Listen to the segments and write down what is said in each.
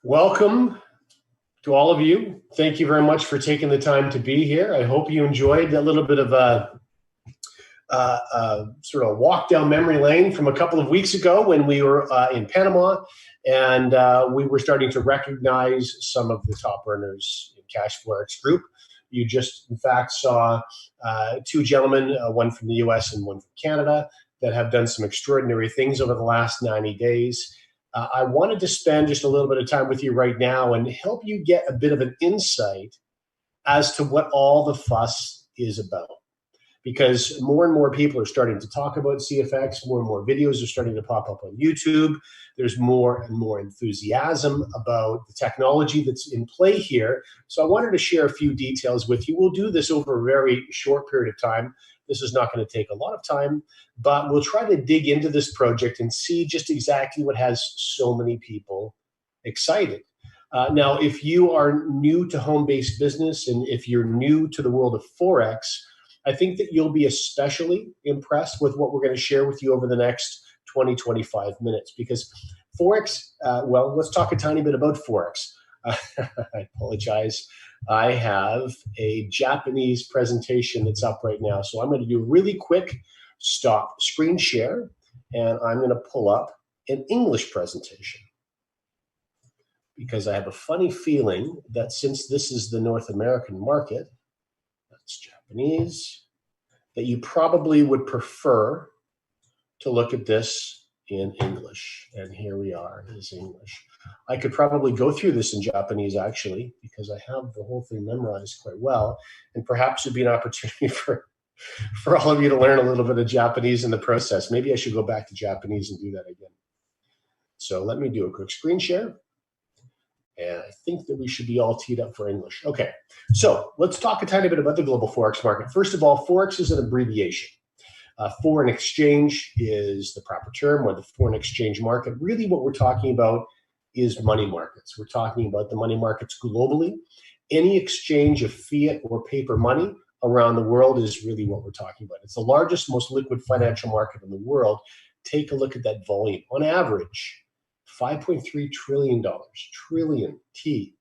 Welcome to all of you. Thank you very much for taking the time to be here. I hope you enjoyed a little bit of a sort of walk down memory lane from a couple of weeks ago when we were in Panama, and we were starting to recognize some of the top earners in CASHFX Group. You just, in fact, saw two gentlemen, one from the US and one from Canada, that have done some extraordinary things over the last 90 days. I wanted to spend just a little bit of time with you right now and help you get a bit of an insight as to what all the fuss is about. Because more and more people are starting to talk about CFX, more and more videos are starting to pop up on YouTube. There's more and more enthusiasm about the technology that's in play here. So I wanted to share a few details with you. We'll do this over a very short period of time. This is not going to take a lot of time, but we'll try to dig into this project and see just exactly what has so many people excited. Now, if you are new to home-based business and if you're new to the world of Forex, I think that you'll be especially impressed with what we're going to share with you over the next 20, 25 minutes. Because Forex, well, let's talk a tiny bit about Forex. I apologize. I have a Japanese presentation that's up right now. So I'm going to do a really quick stop screen share, and I'm going to pull up an English presentation. Because I have a funny feeling that since this is the North American market, that's Japanese, that you probably would prefer to look at this in English. And here we are, it is English. I could probably go through this in Japanese, actually, because I have the whole thing memorized quite well. And perhaps it'd be an opportunity for all of you to learn a little bit of Japanese in the process. Maybe I should go back to Japanese and do that again. So let me do a quick screen share. And I think that we should be all teed up for English. Okay, so let's talk a tiny bit about the global Forex market. First of all, Forex is an abbreviation. Foreign exchange is the proper term, or the foreign exchange market. Really what we're talking about is money markets. We're talking about the money markets globally. Any exchange of fiat or paper money around the world is really what we're talking about. It's the largest, most liquid financial market in the world. Take a look at that volume. On average, $5.3 trillion, trillion T,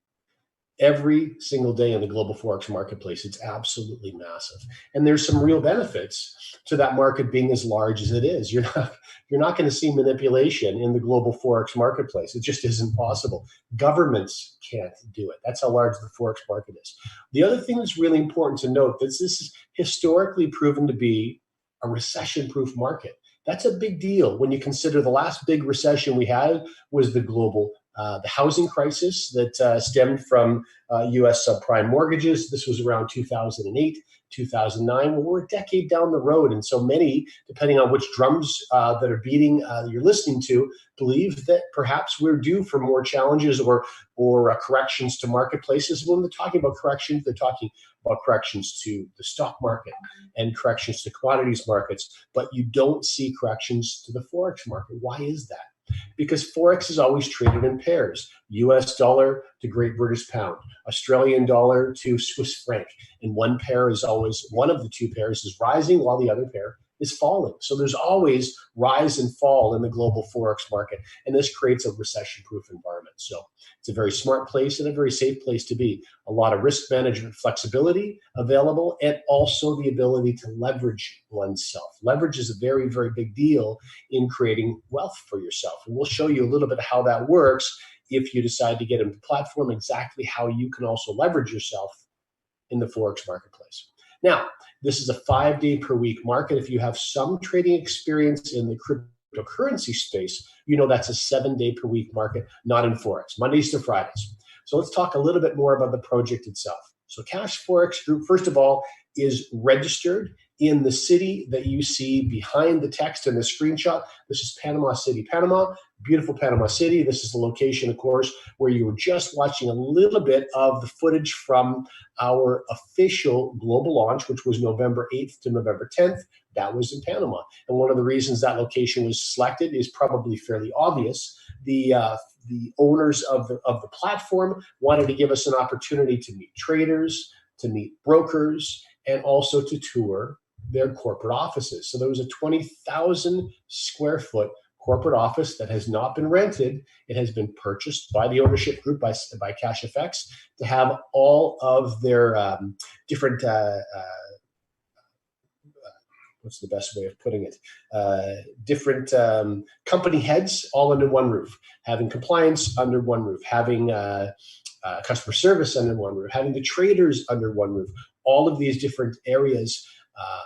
every single day in the global Forex marketplace. It's absolutely massive. And there's some real benefits to that market being as large as it is. You're not going to see manipulation in the global Forex marketplace. It just isn't possible. Governments can't do it. That's how large the Forex market is. The other thing that's really important to note is this is historically proven to be a recession-proof market. That's a big deal when you consider the last big recession we had was the global the housing crisis that stemmed from U.S. subprime mortgages. This was around 2008, 2009. Well, we're a decade down the road, and so many, depending on which drums that are beating you're listening to, believe that perhaps we're due for more challenges or corrections to marketplaces. When they're talking about corrections, they're talking about corrections to the stock market and corrections to commodities markets, but you don't see corrections to the Forex market. Why is that? Because Forex is always traded in pairs, US dollar to Great British pound, Australian dollar to Swiss franc. And one pair is always, one of the two pairs is rising while the other pair is falling. So there's always rise and fall in the global Forex market. And this creates a recession-proof environment. So it's a very smart place and a very safe place to be. A lot of risk management flexibility available, and also the ability to leverage oneself. Leverage is a very, very big deal in creating wealth for yourself. And we'll show you a little bit of how that works if you decide to get into the platform, exactly how you can also leverage yourself in the Forex marketplace. Now, this is a 5-day per week market. If you have some trading experience in the cryptocurrency space, you know that's a 7-day per week market, not in Forex, Mondays to Fridays. So let's talk a little bit more about the project itself. So CASHFX Group, first of all, is registered in the city that you see behind the text in the screenshot. This is Panama City, Panama. Beautiful Panama City. This is the location, of course, where you were just watching a little bit of the footage from our official global launch, which was November 8th to November 10th. That was in Panama. And one of the reasons that location was selected is probably fairly obvious. The owners of the platform wanted to give us an opportunity to meet traders, to meet brokers, and also to tour their corporate offices. So there was a 20,000 square foot corporate office that has not been rented. It has been purchased by the ownership group, by CASHFX, to have all of their different what's the best way of putting it? Different company heads all under one roof, having compliance under one roof, having customer service under one roof, having the traders under one roof. All of these different areas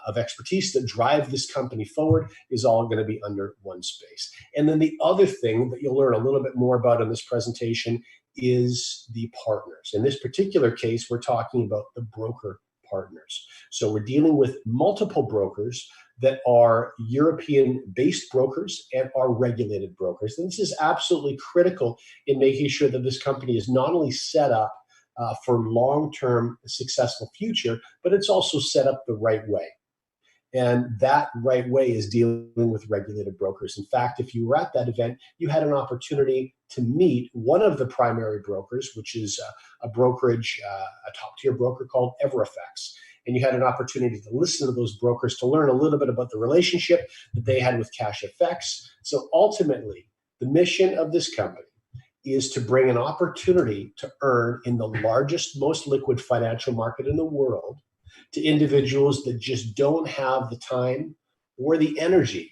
of expertise that drive this company forward is all going to be under one space. And then the other thing that you'll learn a little bit more about in this presentation is the partners. In this particular case, we're talking about the broker partners. So we're dealing with multiple brokers that are European-based brokers and are regulated brokers. And this is absolutely critical in making sure that this company is not only set up for long-term successful future, but it's also set up the right way. And that right way is dealing with regulated brokers. In fact, if you were at that event, you had an opportunity to meet one of the primary brokers, which is a brokerage, a top-tier broker called CASHFX. And you had an opportunity to listen to those brokers to learn a little bit about the relationship that they had with CASHFX. So ultimately, the mission of this company is to bring an opportunity to earn in the largest, most liquid financial market in the world to individuals that just don't have the time or the energy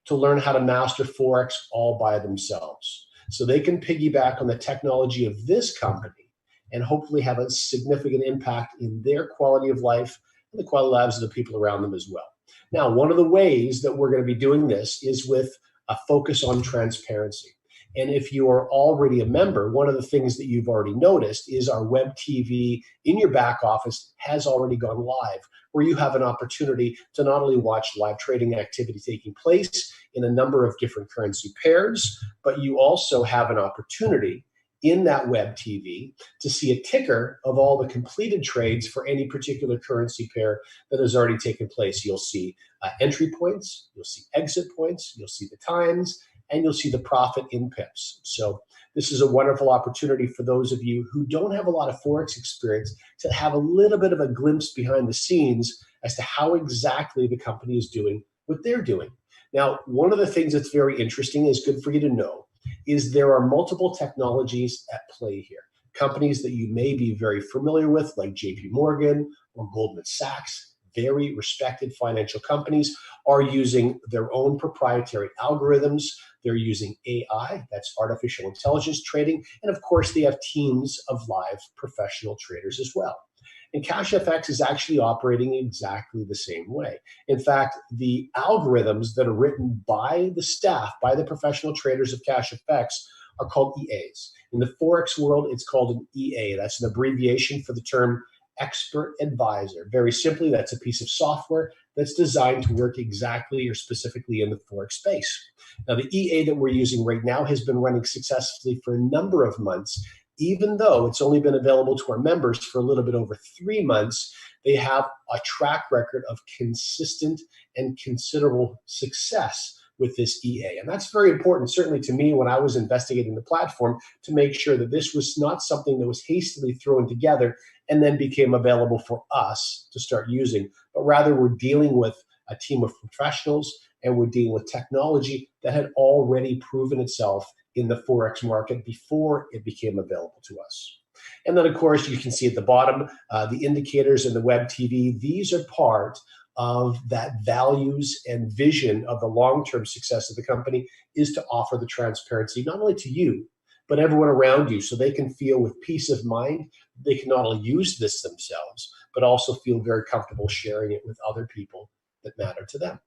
to learn how to master Forex all by themselves. So they can piggyback on the technology of this company and hopefully have a significant impact in their quality of life and the quality of lives of the people around them as well. Now, one of the ways that we're going to be doing this is with a focus on transparency. And if you are already a member, one of the things that you've already noticed is our web TV in your back office has already gone live, where you have an opportunity to not only watch live trading activity taking place in a number of different currency pairs, but you also have an opportunity in that web TV to see a ticker of all the completed trades for any particular currency pair that has already taken place. You'll see entry points, you'll see exit points, you'll see the times, and you'll see the profit in pips. So this is a wonderful opportunity for those of you who don't have a lot of Forex experience to have a little bit of a glimpse behind the scenes as to how exactly the company is doing what they're doing. Now, one of the things that's very interesting, is good for you to know, is there are multiple technologies at play here. Companies that you may be very familiar with, like JP Morgan or Goldman Sachs, very respected financial companies, are using their own proprietary algorithms. They're using AI, that's artificial intelligence trading. And of course, they have teams of live professional traders as well. And CASHFX is actually operating exactly the same way. In fact, the algorithms that are written by the staff, by the professional traders of CASHFX, are called EAs. In the Forex world, it's called an EA. That's an abbreviation for the term expert advisor. Very simply, that's a piece of software that's designed to work exactly or specifically in the Forex space. Now, the EA that we're using right now has been running successfully for a number of months. Even though it's only been available to our members for a little bit over 3 months, they have a track record of consistent and considerable success with this EA. And that's very important, certainly to me, when I was investigating the platform, to make sure that this was not something that was hastily thrown together and then became available for us to start using, but rather we're dealing with a team of professionals and we're dealing with technology that had already proven itself in the Forex market before it became available to us. And then, of course, you can see at the bottom, the indicators in the web TV. These are part of that values and vision of the long-term success of the company, is to offer the transparency not only to you, but everyone around you, so they can feel with peace of mind they can not only use this themselves, but also feel very comfortable sharing it with other people that matter to them.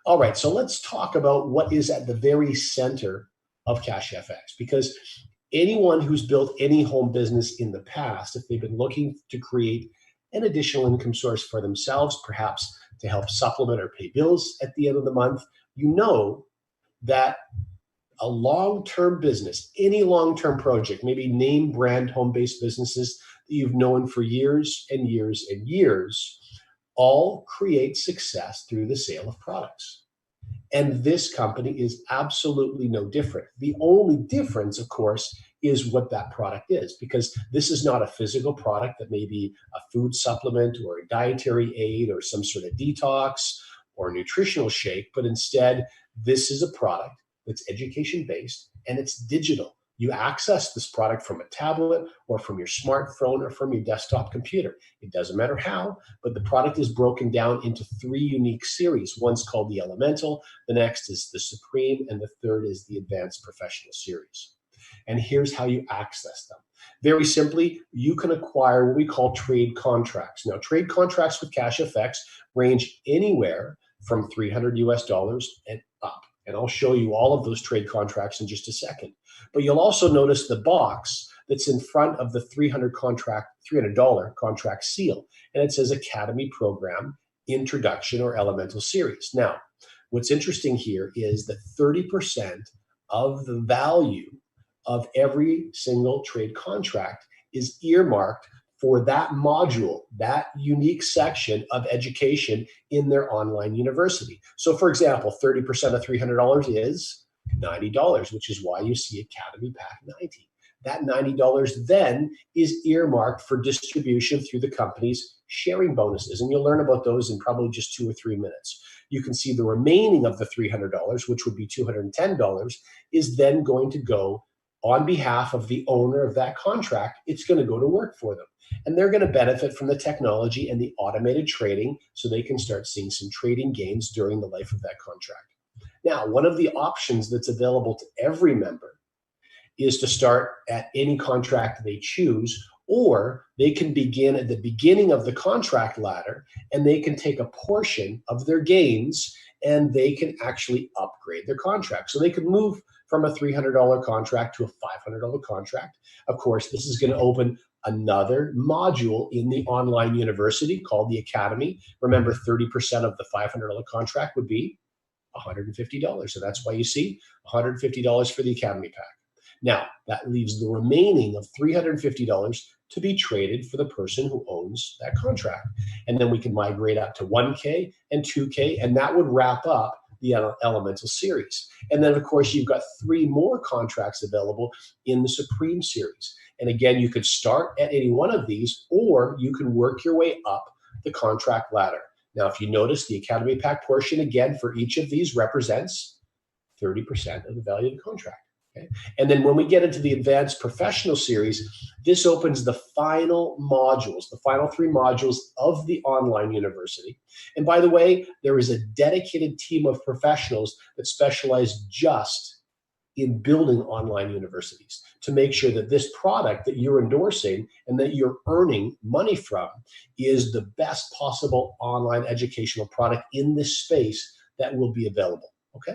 All right, so let's talk about what is at the very center of CASHFX, because anyone who's built any home business in the past, if they've been looking to create an additional income source for themselves, perhaps to help supplement or pay bills at the end of the month, you know that a long-term business, any long-term project, maybe name brand home-based businesses that you've known for years and years and years, all create success through the sale of products. And this company is absolutely no different. The only difference, of course, is what that product is, because this is not a physical product that may be a food supplement or a dietary aid or some sort of detox or nutritional shake, but instead, this is a product that's education-based, and it's digital. You access this product from a tablet or from your smartphone or from your desktop computer. It doesn't matter how, but the product is broken down into 3 unique series. One's called the Elemental, the next is the Supreme, and the third is the Advanced Professional Series. And here's how you access them. Very simply, you can acquire what we call trade contracts. Now, trade contracts with CASHFX range anywhere from $300 US and up. And I'll show you all of those trade contracts in just a second. But you'll also notice the box that's in front of the $300 contract seal. And it says Academy Program Introduction or Elemental Series. Now, what's interesting here is that 30% of the value of every single trade contract is earmarked for that module, that unique section of education in their online university. So for example, 30% of $300 is $90, which is why you see Academy Pack 90. That $90 then is earmarked for distribution through the company's sharing bonuses. And you'll learn about those in probably just 2 or 3 minutes. You can see the remaining of the $300, which would be $210, is then going to go on behalf of the owner of that contract. It's going to go to work for them. And they're going to benefit from the technology and the automated trading so they can start seeing some trading gains during the life of that contract. Now, one of the options that's available to every member is to start at any contract they choose, or they can begin at the beginning of the contract ladder and they can take a portion of their gains and they can actually upgrade their contract. So they could move from a $300 contract to a $500 contract. Of course, this is going to open another module in the online university called the Academy. Remember, 30% of the $500 contract would be $150. So that's why you see $150 for the Academy Pack. Now, that leaves the remaining of $350 to be traded for the person who owns that contract. And then we can migrate up to 1K and 2K, and that would wrap up the Elemental Series. And then, of course, you've got 3 more contracts available in the Supreme Series. And again, you could start at any one of these, or you can work your way up the contract ladder. Now, if you notice, the Academy Pack portion, again, for each of these represents 30% of the value of the contract. Okay? And then when we get into the Advanced Professional Series, this opens the final modules, the final 3 modules of the online university. And by the way, there is a dedicated team of professionals that specialize just in building online universities to make sure that this product that you're endorsing and that you're earning money from is the best possible online educational product in this space that will be available. Okay?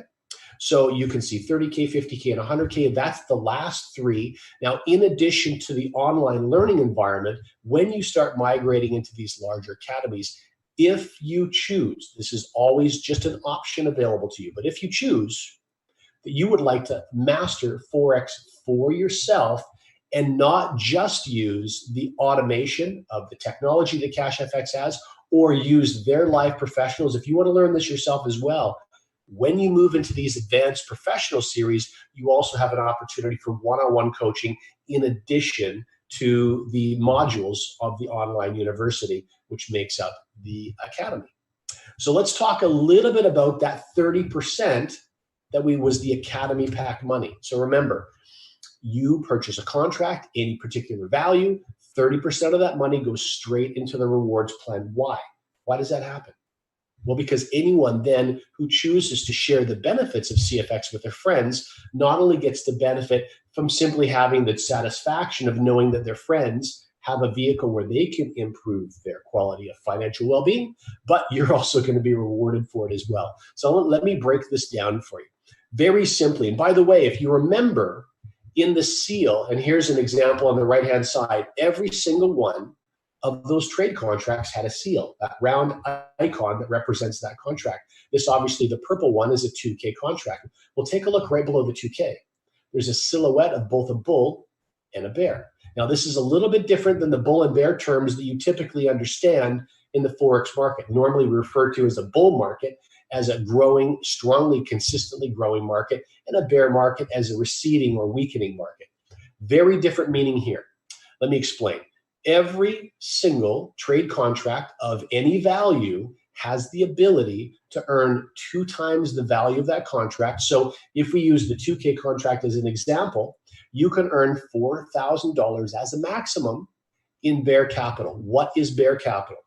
So you can see 30K, 50K, and 100K. That's the last 3. Now, in addition to the online learning environment, when you start migrating into these larger academies, if you choose, this is always just an option available to you, but if you choose that you would like to master Forex for yourself and not just use the automation of the technology that CASHFX has or use their live professionals, if you want to learn this yourself as well, when you move into these Advanced Professional Series, you also have an opportunity for one-on-one coaching in addition to the modules of the online university, which makes up the Academy. So let's talk a little bit about that 30% that was the Academy Pack money. So remember, you purchase a contract, any particular value, 30% of that money goes straight into the rewards plan. Why? Why does that happen? Well, because anyone then who chooses to share the benefits of CFX with their friends not only gets the benefit from simply having the satisfaction of knowing that their friends have a vehicle where they can improve their quality of financial well-being, but you're also going to be rewarded for it as well. So let me break this down for you. Very simply, and by the way, if you remember in the seal, and here's an example on the right-hand side, every single one of those trade contracts had a seal, that round icon that represents that contract. This obviously, the purple one is a 2K contract. Well, take a look right below the 2K. There's a silhouette of both a bull and a bear. Now, this is a little bit different than the bull and bear terms that you typically understand in the Forex market. Normally referred to as a bull market as a growing, strongly, consistently growing market, and a bear market as a receding or weakening market. Very different meaning here. Let me explain. Every single trade contract of any value has the ability to earn 2 times the value of that contract. So if we use the 2K contract as an example, you can earn $4,000 as a maximum in bear capital. What is bear capital?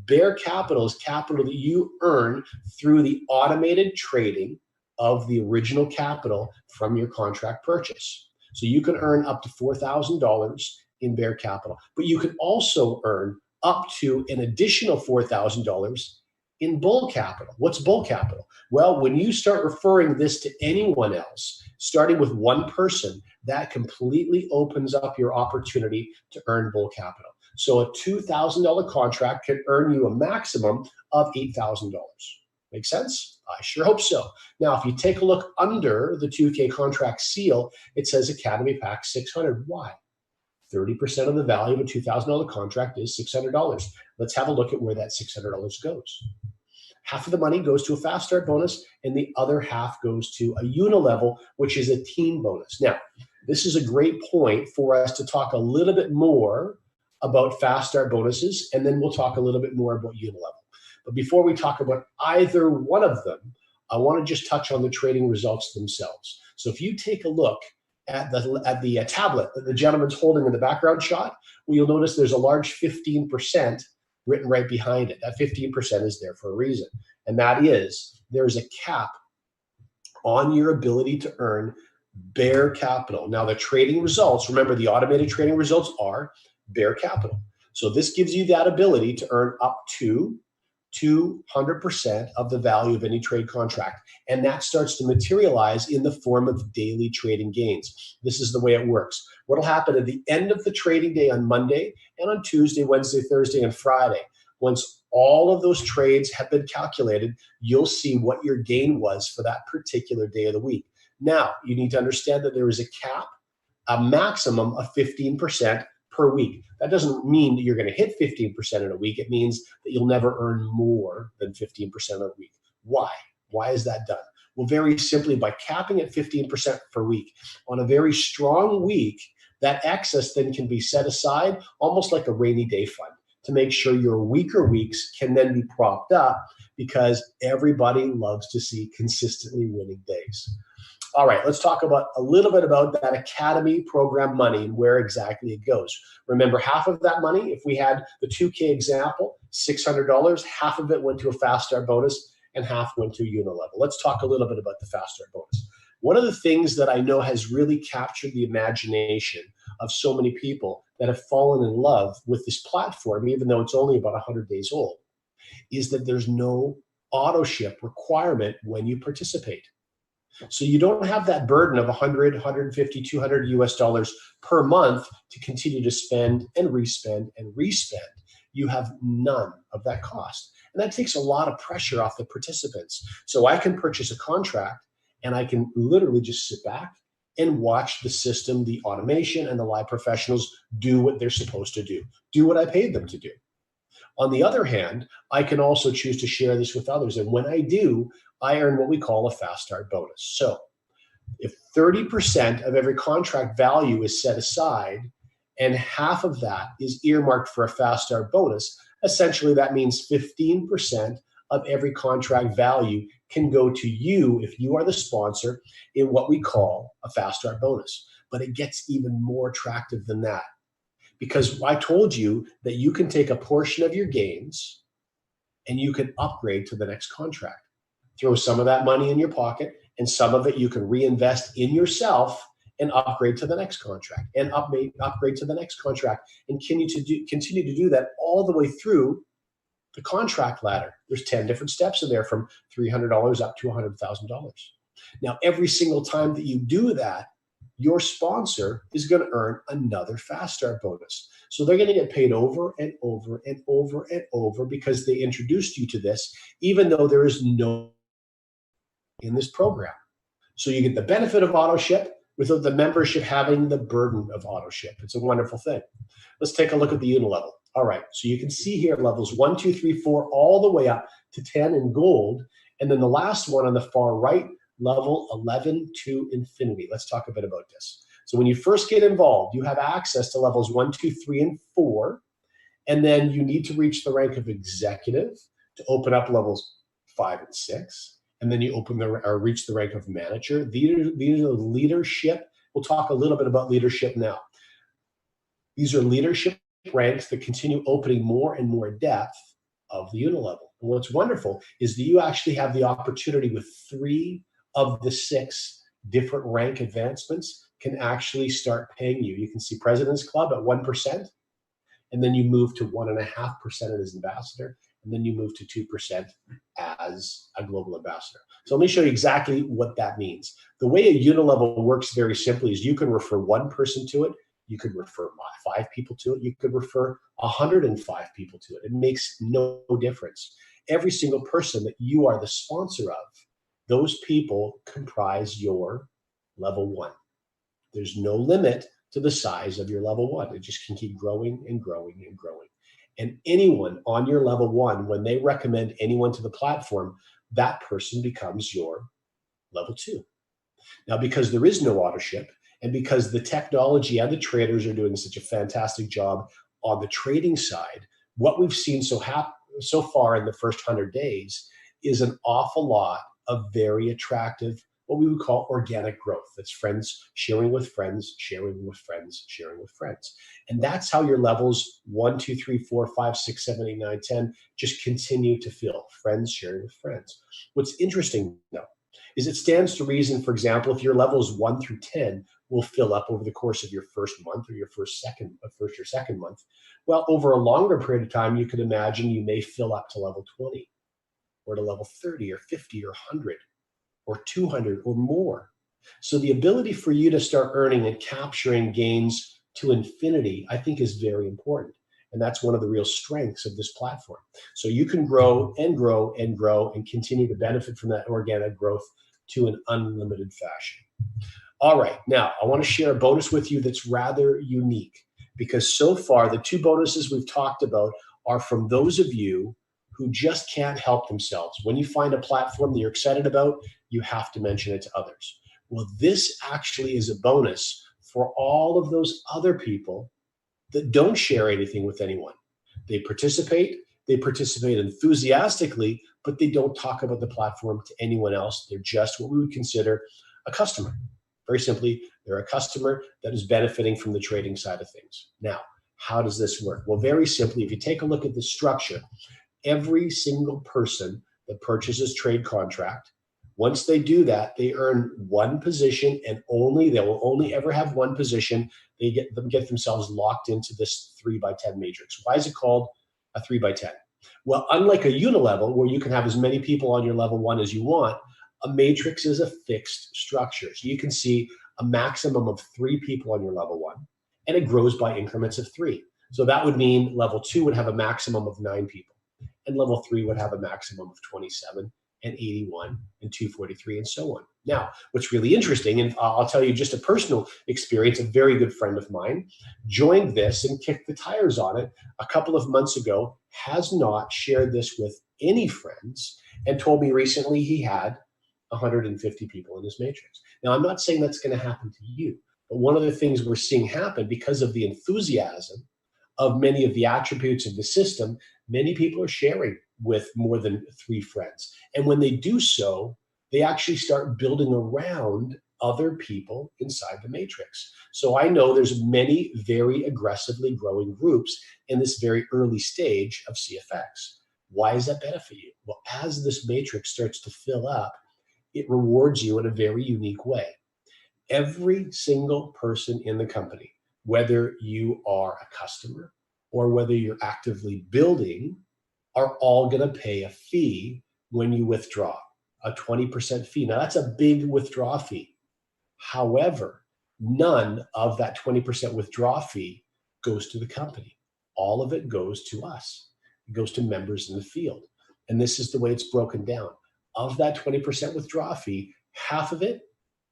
Bear capital is capital that you earn through the automated trading of the original capital from your contract purchase. So you can earn up to $4,000 in bear capital, but you can also earn up to an additional $4,000 in bull capital. What's bull capital? Well, when you start referring this to anyone else, starting with one person, that completely opens up your opportunity to earn bull capital. So a $2,000 contract can earn you a maximum of $8,000. Make sense? I sure hope so. Now, if you take a look under the 2K contract seal, it says Academy Pack 600. Why? 30% of the value of a $2,000 contract is $600. Let's have a look at where that $600 goes. Half of the money goes to a fast start bonus, and the other half goes to a unilevel, which is a team bonus. Now, this is a great point for us to talk a little bit more about fast start bonuses, and then we'll talk a little bit more about unilevel. But before we talk about either one of them, I want to just touch on the trading results themselves. So if you take a look at the tablet that the gentleman's holding in the background shot, well, you'll notice there's a large 15% written right behind it. That 15% is there for a reason. And that is there's a cap on your ability to earn bear capital. Now, the trading results, remember the automated trading results are bear capital. So this gives you that ability to earn up to 200% of the value of any trade contract. And that starts to materialize in the form of daily trading gains. This is the way it works. What will happen at the end of the trading day on Monday and on Tuesday, Wednesday, Thursday, and Friday, once all of those trades have been calculated, you'll see what your gain was for that particular day of the week. Now, you need to understand that there is a cap, a maximum of 15% per week. That doesn't mean that you're going to hit 15% in a week. It means that you'll never earn more than 15% a week. Why? Why is that done? Well, very simply, by capping at 15% per week. On a very strong week, that excess then can be set aside almost like a rainy day fund to make sure your weaker weeks can then be propped up, because everybody loves to see consistently winning days. All right, let's talk about a little bit about that Academy program money and where exactly it goes. Remember, half of that money, if we had the 2K example, $600, half of it went to a fast start bonus and half went to unilevel. Let's talk a little bit about the fast start bonus. One of the things that I know has really captured the imagination of so many people that have fallen in love with this platform, even though it's only about 100 days old, is that there's no auto ship requirement when you participate. So you don't have that burden of 100, 150, 200 US dollars per month to continue to spend and respend and respend. You have none of that cost. And that takes a lot of pressure off the participants. So I can purchase a contract and I can literally just sit back and watch the system, the automation, and the live professionals do what they're supposed to do what I paid them to do. On the other hand, I can also choose to share this with others. And when I do, I earn what we call a fast start bonus. So if 30% of every contract value is set aside and half of that is earmarked for a fast start bonus, essentially that means 15% of every contract value can go to you if you are the sponsor in what we call a fast start bonus. But it gets even more attractive than that, because I told you that you can take a portion of your gains and you can upgrade to the next contract. Throw some of that money in your pocket, and some of it you can reinvest in yourself and upgrade to the next contract, and upgrade to the next contract, and continue to do that all the way through the contract ladder. There's 10 different steps in there, from $300 up to $100,000. Now, every single time that you do that, your sponsor is going to earn another fast start bonus. So they're going to get paid over and over and over and over because they introduced you to this, even though there is no in this program. So you get the benefit of auto ship without the membership having the burden of auto ship. It's a wonderful thing. Let's take a look at the unilevel. All right, so you can see here levels 1, 2, 3, 4, all the way up to 10 in gold. And then the last one on the far right, level 11 to infinity. Let's talk a bit about this. So when you first get involved, you have access to levels 1, 2, 3, and 4. And then you need to reach the rank of executive to open up levels 5 and 6. And then you reach the rank of manager. These are leadership. We'll talk a little bit about leadership now. These are leadership ranks that continue opening more and more depth of the unilevel. And what's wonderful is that you actually have the opportunity with 3 of the 6 different rank advancements can actually start paying you. You can see President's Club at 1%, and then you move to 1.5% as ambassador, and then you move to 2% as a global ambassador. So let me show you exactly what that means. The way a unilevel works very simply is you can refer 1 person to it, you could refer 5 people to it, you could refer 105 people to it. It makes no difference. Every single person that you are the sponsor of, those people comprise your level 1. There's no limit to the size of your level 1. It just can keep growing and growing and growing. And anyone on your level 1, when they recommend anyone to the platform, that person becomes your level 2. Now, because there is no authorship, and because the technology and the traders are doing such a fantastic job on the trading side, what we've seen so far in the first 100 days is an awful lot of very attractive, what we would call organic growth. That's friends sharing with friends, sharing with friends, sharing with friends. And that's how your levels 1, 2, 3, 4, 5, 6, 7, 8, 9, 10 just continue to fill. Friends sharing with friends. What's interesting, though, is it stands to reason, for example, if your levels 1 through 10 will fill up over the course of your first month or your first or second month, well, over a longer period of time, you could imagine you may fill up to level 20 or to level 30 or 50 or 100 or 200 or more. So the ability for you to start earning and capturing gains to infinity, I think, is very important. And that's one of the real strengths of this platform. So you can grow and grow and grow and continue to benefit from that organic growth to an unlimited fashion. All right, now I want to share a bonus with you that's rather unique, because so far the 2 bonuses we've talked about are from those of you who just can't help themselves. When you find a platform that you're excited about, you have to mention it to others. Well, this actually is a bonus for all of those other people that don't share anything with anyone. They participate enthusiastically, but they don't talk about the platform to anyone else. They're just what we would consider a customer. Very simply, they're a customer that is benefiting from the trading side of things. Now, how does this work? Well, very simply, if you take a look at the structure, every single person that purchases trade contract, once they do that, they earn 1 position, and they will only ever have 1 position. They get themselves locked into this 3x10 matrix. Why is it called a 3x10? Well, unlike a unilevel where you can have as many people on your level 1 as you want, a matrix is a fixed structure. So you can see a maximum of 3 people on your level 1, and it grows by increments of 3. So that would mean level 2 would have a maximum of 9 people, and level 3 would have a maximum of 27, and 81, and 243, and so on. Now, what's really interesting, and I'll tell you just a personal experience, a very good friend of mine joined this and kicked the tires on it a couple of months ago, has not shared this with any friends, and told me recently he had 150 people in his matrix. Now, I'm not saying that's going to happen to you, but one of the things we're seeing happen because of the enthusiasm of many of the attributes of the system, many people are sharing with more than 3 friends. And when they do so, they actually start building around other people inside the matrix. So I know there's many very aggressively growing groups in this very early stage of CFX. Why does that benefit you? Well, as this matrix starts to fill up, it rewards you in a very unique way. Every single person in the company, whether you are a customer or whether you're actively building, are all going to pay a fee when you withdraw, a 20% fee. Now, that's a big withdrawal fee. However, none of that 20% withdrawal fee goes to the company. All of it goes to us. It goes to members in the field. And this is the way it's broken down. Of that 20% withdrawal fee, half of it,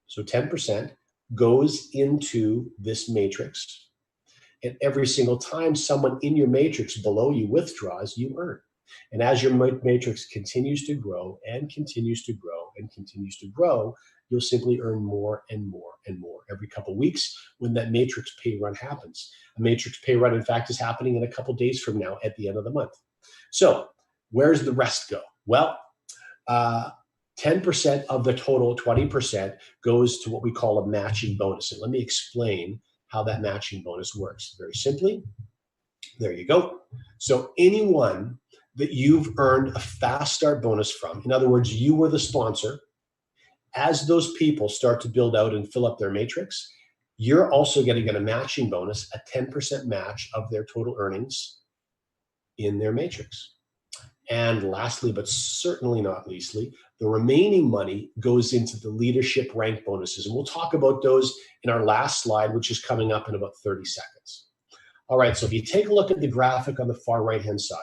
so 10%, goes into this matrix. And every single time someone in your matrix below you withdraws, you earn. And as your matrix continues to grow and continues to grow and continues to grow, you'll simply earn more and more and more every couple of weeks when that matrix pay run happens. A matrix pay run, in fact, is happening in a couple of days from now at the end of the month. So Where's the rest go? Well, 10% of the total, 20%, goes to what we call a matching bonus. And let me explain how that matching bonus works. Very simply, there you go. So anyone that you've earned a fast start bonus from, in other words, you were the sponsor, as those people start to build out and fill up their matrix, you're also going to get a matching bonus, a 10% match of their total earnings in their matrix. And lastly, but certainly not leastly, the remaining money goes into the leadership rank bonuses. And we'll talk about those in our last slide, which is coming up in about 30 seconds. All right, so if you take a look at the graphic on the far right-hand side,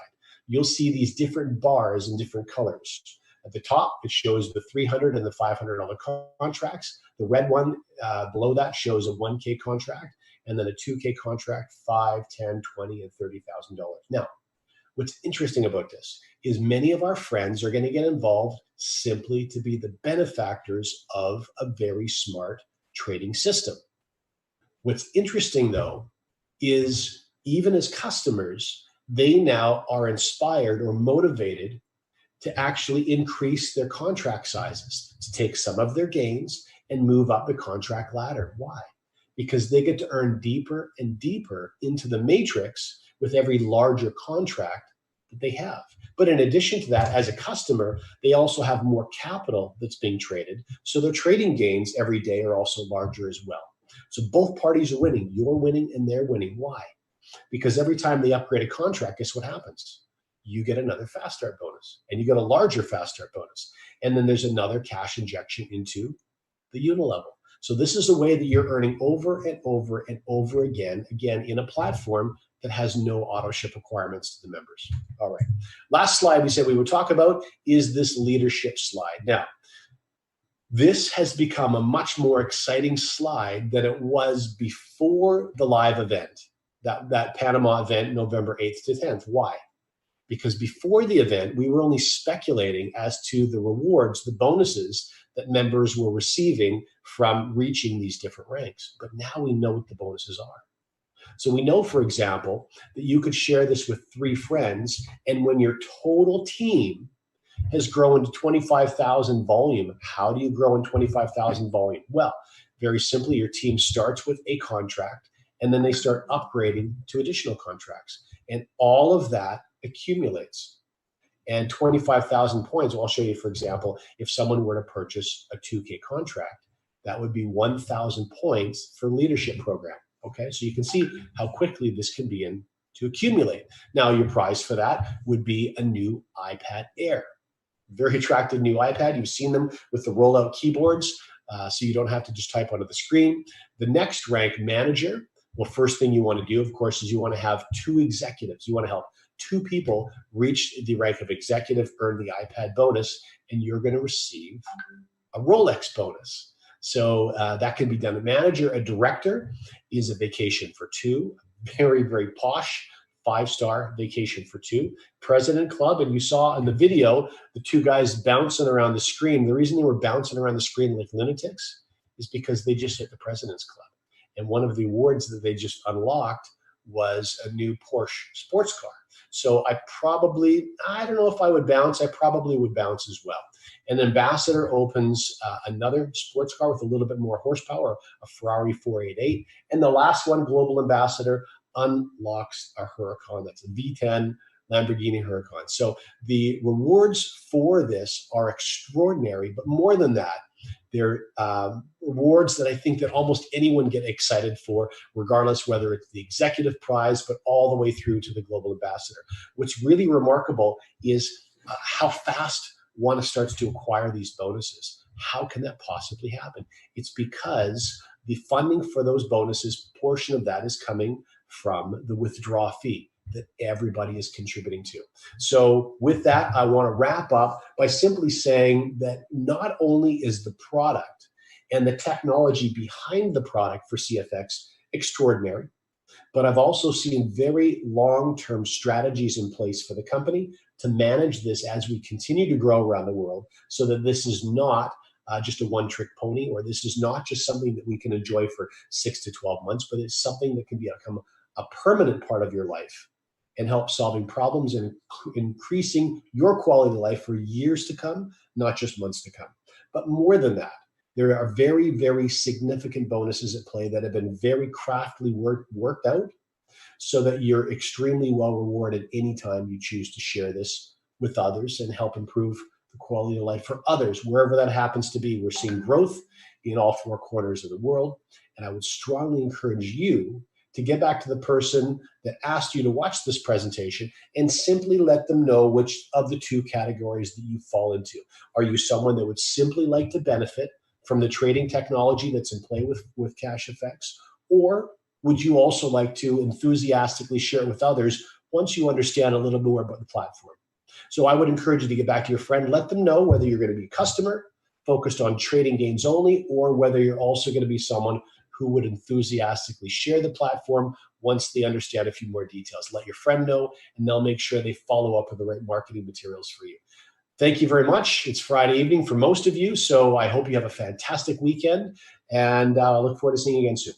you'll see these different bars in different colors. At the top, it shows the $300 and the $500 contracts. The red one below that shows a 1K contract, and then a 2K contract, $5, $10, $20, and $30,000. Now, what's interesting about this is many of our friends are going to get involved simply to be the benefactors of a very smart trading system. What's interesting, though, is even as customers, they now are inspired or motivated to actually increase their contract sizes, to take some of their gains and move up the contract ladder. Why? Because they get to earn deeper and deeper into the matrix with every larger contract that they have. But in addition to that, as a customer, they also have more capital that's being traded. So their trading gains every day are also larger as well. So both parties are winning. You're winning and they're winning. Why? Because every time they upgrade a contract, guess what happens? You get another fast start bonus, and you get a larger fast start bonus. And then there's another cash injection into the unilevel. So this is a way that you're earning over and over and over again in a platform that has no auto ship requirements to the members. All right. Last slide we said we would talk about is this leadership slide. Now, this has become a much more exciting slide than it was before the live event, that Panama event, November 8th to 10th. Why? Because before the event, we were only speculating as to the rewards, the bonuses that members were receiving from reaching these different ranks. But now we know what the bonuses are. So we know, for example, that you could share this with 3 friends, and when your total team has grown to 25,000 volume, how do you grow in 25,000 volume? Well, very simply, your team starts with a contract, and then they start upgrading to additional contracts. And all of that accumulates. And 25,000 points, well, I'll show you, for example, if someone were to purchase a 2K contract, that would be 1,000 points for leadership program. Okay, so you can see how quickly this can begin to accumulate. Now, your prize for that would be a new iPad Air. Very attractive new iPad. You've seen them with the rollout keyboards, so you don't have to just type onto the screen. The next rank, manager. Well, first thing you want to do, of course, is you want to have 2 executives. You want to help 2 people reach the rank of executive, earn the iPad bonus, and you're going to receive a Rolex bonus. So that can be done. A manager, a director is a vacation for 2, very, very posh 5-star vacation for 2. President Club, and you saw in the video the 2 guys bouncing around the screen. The reason they were bouncing around the screen like lunatics is because they just hit the President's Club. And one of the awards that they just unlocked was a new Porsche sports car. So I don't know if I would bounce. I probably would bounce as well. An ambassador opens another sports car with a little bit more horsepower, a Ferrari 488. And the last one, global ambassador, unlocks a Huracan. That's a V10 Lamborghini Huracan. So the rewards for this are extraordinary, but more than that, they're rewards that I think that almost anyone get excited for, regardless whether it's the executive prize, but all the way through to the global ambassador. What's really remarkable is how fast one starts to acquire these bonuses. How can that possibly happen? It's because the funding for those bonuses, portion of that is coming from the withdrawal fee that everybody is contributing to. So with that, I want to wrap up by simply saying that not only is the product and the technology behind the product for CFX extraordinary, but I've also seen very long-term strategies in place for the company to manage this as we continue to grow around the world, so that this is not just a one-trick pony, or this is not just something that we can enjoy for 6 to 12 months, but it's something that can become a permanent part of your life. and help solving problems and increasing your quality of life for years to come, not just months to come. But more than that, there are very, very significant bonuses at play that have been very craftily worked out so that you're extremely well rewarded anytime you choose to share this with others and help improve the quality of life for others, wherever that happens to be. We're seeing growth in all four corners of the world. And I would strongly encourage you to get back to the person that asked you to watch this presentation and simply let them know which of the two categories that you fall into. Are you someone that would simply like to benefit from the trading technology that's in play with CASHFX? Or would you also like to enthusiastically share it with others once you understand a little more about the platform? So I would encourage you to get back to your friend, let them know whether you're going to be a customer focused on trading gains only, or whether you're also going to be someone who would enthusiastically share the platform once they understand a few more details. Let your friend know, and they'll make sure they follow up with the right marketing materials for you. Thank you very much. It's Friday evening for most of you, so I hope you have a fantastic weekend, and I look forward to seeing you again soon.